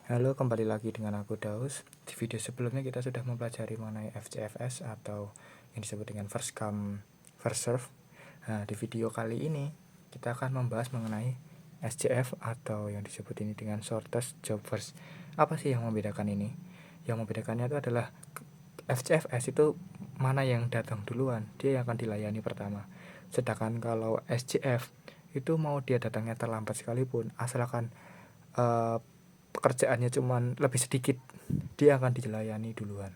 Halo, kembali lagi dengan aku Daus. Di video sebelumnya kita sudah mempelajari mengenai FCFS atau yang disebut dengan first come first serve. Nah, di video kali ini kita akan membahas mengenai SJF atau yang disebut ini dengan shortest job first. Apa sih yang membedakan ini? Yang membedakannya itu adalah FCFS itu mana yang datang duluan, dia yang akan dilayani pertama. Sedangkan kalau SJF itu mau dia datangnya terlambat sekalipun, asalkan pekerjaannya cuman lebih sedikit, dia akan dilayani duluan.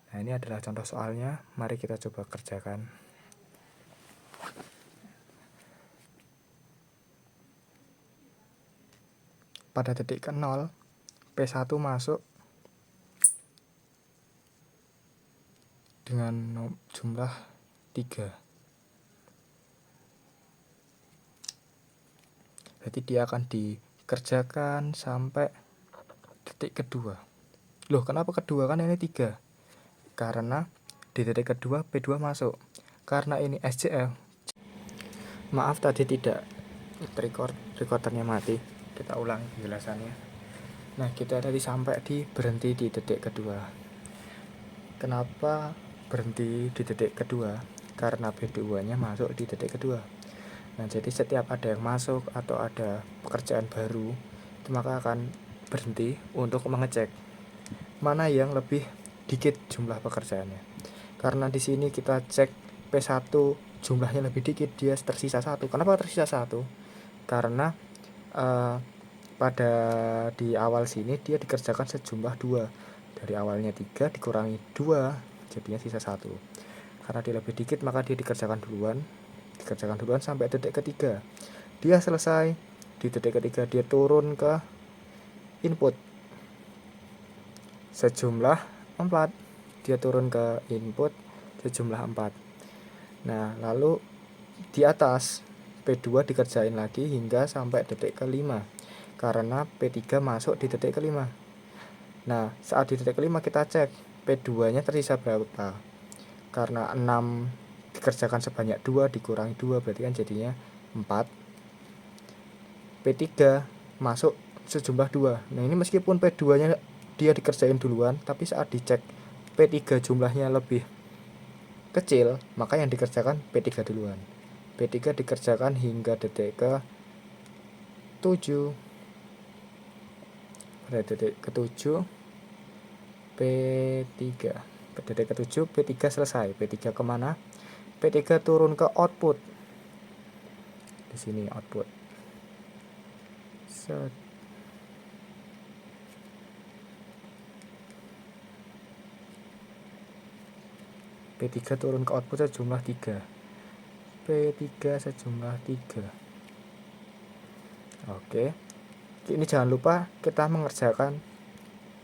Nah, ini adalah contoh soalnya, mari kita coba kerjakan. Pada detik ke-0, P1 masuk dengan jumlah 3. Berarti dia akan dikerjakan sampai detik kedua. Loh, kenapa kedua? Kan ini 3. Karena di detik kedua P2 masuk. Karena ini SJF. Maaf tadi tidak recordernya mati. Kita ulang penjelasannya. Nah, kita tadi sampai di berhenti di detik kedua. Kenapa berhenti di detik kedua? Karena P2-nya masuk di detik kedua. Nah, jadi setiap ada yang masuk atau ada pekerjaan baru, itu maka akan berhenti untuk mengecek mana yang lebih dikit jumlah pekerjaannya. Karena di sini kita cek P1 jumlahnya lebih dikit, dia tersisa 1. Kenapa tersisa 1? Karena pada di awal sini dia dikerjakan sejumlah 2. Dari awalnya 3 dikurangi 2, jadinya sisa 1. Karena dia lebih dikit maka dia dikerjakan duluan sampai detik ketiga. Dia selesai. Di detik ketiga dia turun ke input sejumlah 4. Dia turun ke input sejumlah 4. Nah, lalu di atas P2 dikerjain lagi hingga sampai detik ke-5. Karena P3 masuk di detik ke-5. Nah, saat di detik ke-5 kita cek P2-nya tersisa berapa. Karena 6 dikerjakan sebanyak 2 dikurangi 2 berarti kan jadinya 4. P3 masuk sejumlah 2. Nah, ini meskipun P2-nya dia dikerjain duluan, tapi saat dicek P3 jumlahnya lebih kecil, maka yang dikerjakan P3 duluan. P3 dikerjakan hingga detik ke-7. Pada detik ke-7 P3. Pada detik ke-7 P3 selesai. P3 kemana? P3 turun ke output. Di sini output. Set. P3 turun ke output sejumlah 3. P3 sejumlah 3. Oke. Ini jangan lupa kita mengerjakan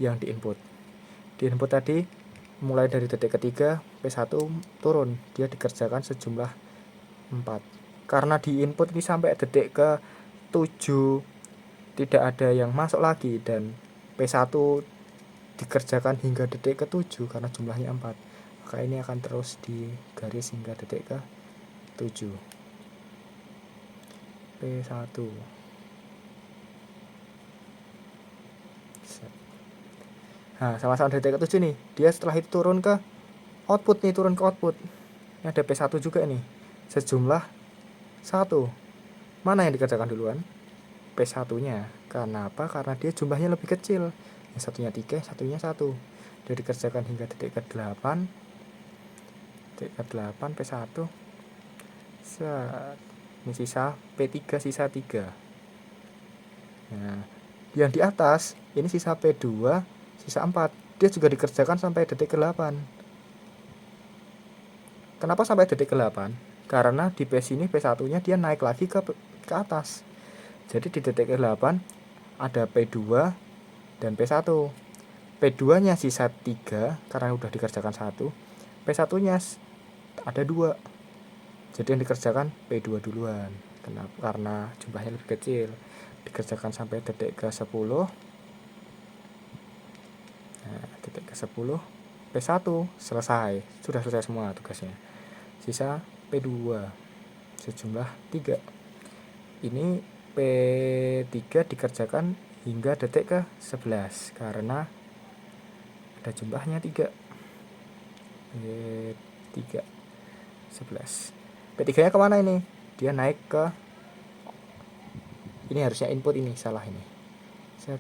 yang di input. Di input tadi mulai dari detik ketiga P1 turun, dia dikerjakan sejumlah 4. Karena di input ini sampai detik ke-7 tidak ada yang masuk lagi dan P1 dikerjakan hingga detik ke-7 karena jumlahnya 4. Maka ini akan terus digaris hingga detik ke-7. P1. Nah, sama-sama detik ke-7 nih. Dia setelah itu turun ke output. Ini ada P1 juga nih. Sejumlah 1. Mana yang dikerjakan duluan? P1-nya. Karena apa? Karena dia jumlahnya lebih kecil. Yang satunya 3, satunya 1. Dia dikerjakan hingga detik ke-8. Detik ke-8 P1. Set. Ini sisa P3 sisa 3. Nah, yang di atas ini sisa P2 sisa 4. Dia juga dikerjakan sampai detik ke-8. Kenapa sampai detik ke-8? Karena di P sini P1-nya dia naik lagi ke atas. Jadi di detik ke-8 ada P2 dan P1. P2-nya sisa 3 karena udah dikerjakan 1. P1-nya ada 2. Jadi yang dikerjakan P2 duluan. Kenapa? Karena jumlahnya lebih kecil. Dikerjakan sampai detik ke-10. Nah, detik ke-10 P1 selesai. Sudah selesai semua tugasnya. Sisa P2 sejumlah 3. Ini P3 dikerjakan hingga detik ke 11 karena ada jumlahnya 3. P3 11. P3 nya kemana ini? Dia naik ke, ini harusnya input, ini salah ini. Set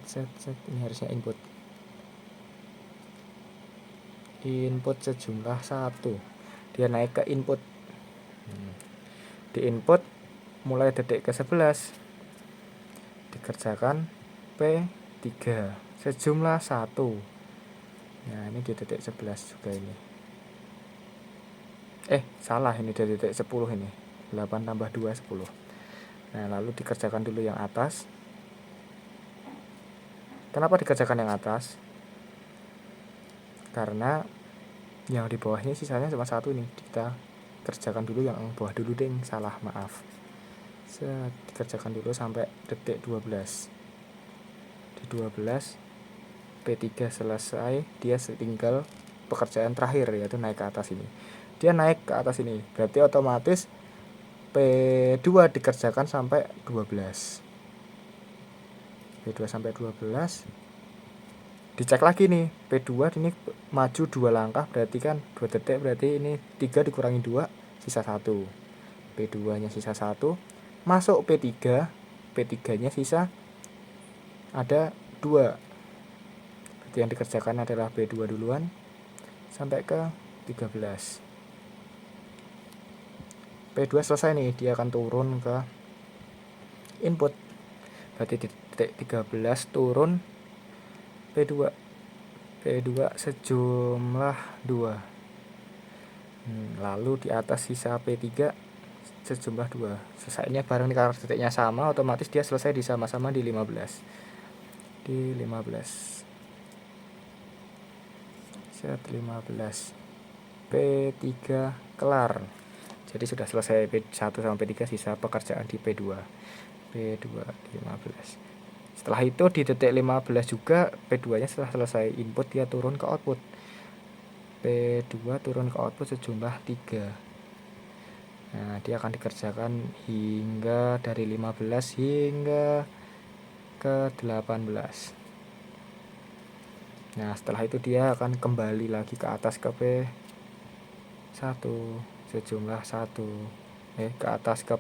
ini harusnya input sejumlah 1. Dia naik ke input. Di input mulai detik ke 11 dikerjakan P3 sejumlah 1. Nah ini di detik 11 juga ini. Salah, ini di detik 10 ini. 8 tambah 2 10. Nah lalu dikerjakan dulu yang atas. Kenapa dikerjakan yang atas? Karena yang di bawahnya sisanya cuma 1 nih. Kita kerjakan dulu yang bawah dulu deh, salah, maaf. Dikerjakan dulu sampai detik 12. Di 12 P3 selesai, dia tinggal pekerjaan terakhir, yaitu naik ke atas ini. Dia naik ke atas ini, berarti otomatis P2 dikerjakan sampai 12. P2 sampai 12 dicek lagi nih, P2 ini maju 2 langkah, berarti kan 2 detik, berarti ini 3 dikurangi 2 sisa 1. P2 nya sisa 1, masuk P3, P3 nya sisa ada 2. Berarti yang dikerjakan adalah P2 duluan sampai ke 13. P2 selesai nih, dia akan turun ke input. Berarti di detik 13 turun P2 sejumlah 2. Lalu di atas sisa P3 sejumlah 2. Selesainya bareng nih, karena detiknya sama, otomatis dia selesai di sama-sama di 15. Di 15. Set 15. P3 kelar. Jadi sudah selesai P1 sampai P3, sisa pekerjaan di P2. P2 15. Setelah itu di detik 15 juga P2 nya setelah selesai input, dia turun ke output. P2 turun ke output sejumlah 3. Nah dia akan dikerjakan hingga dari 15 hingga ke 18. Nah setelah itu dia akan kembali lagi ke atas ke P1 sejumlah 1. Ke atas ke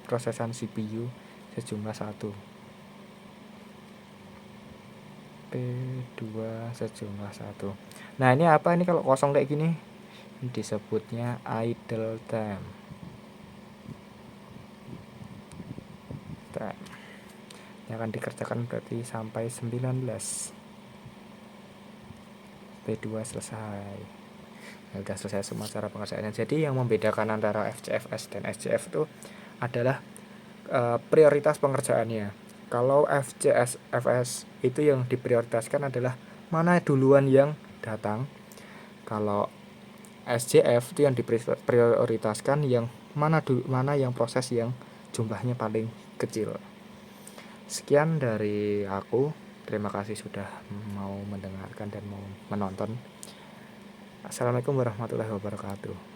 prosesan CPU sejumlah 1. P2 sejumlah 1. Nah ini apa ini kalau kosong kayak gini? Ini disebutnya idle time. Ini akan dikerjakan berarti sampai 19. P2 selesai. Nah, sudah selesai semua cara pengerjaannya. Jadi yang membedakan antara FCFS dan SCF itu adalah prioritas pengerjaannya. Kalau FCFS itu yang diprioritaskan adalah mana duluan yang datang. Kalau SCF itu yang diprioritaskan yang mana yang proses yang jumlahnya paling kecil. Sekian dari aku. Terima kasih sudah mau mendengarkan dan mau menonton. Assalamualaikum warahmatullahi wabarakatuh.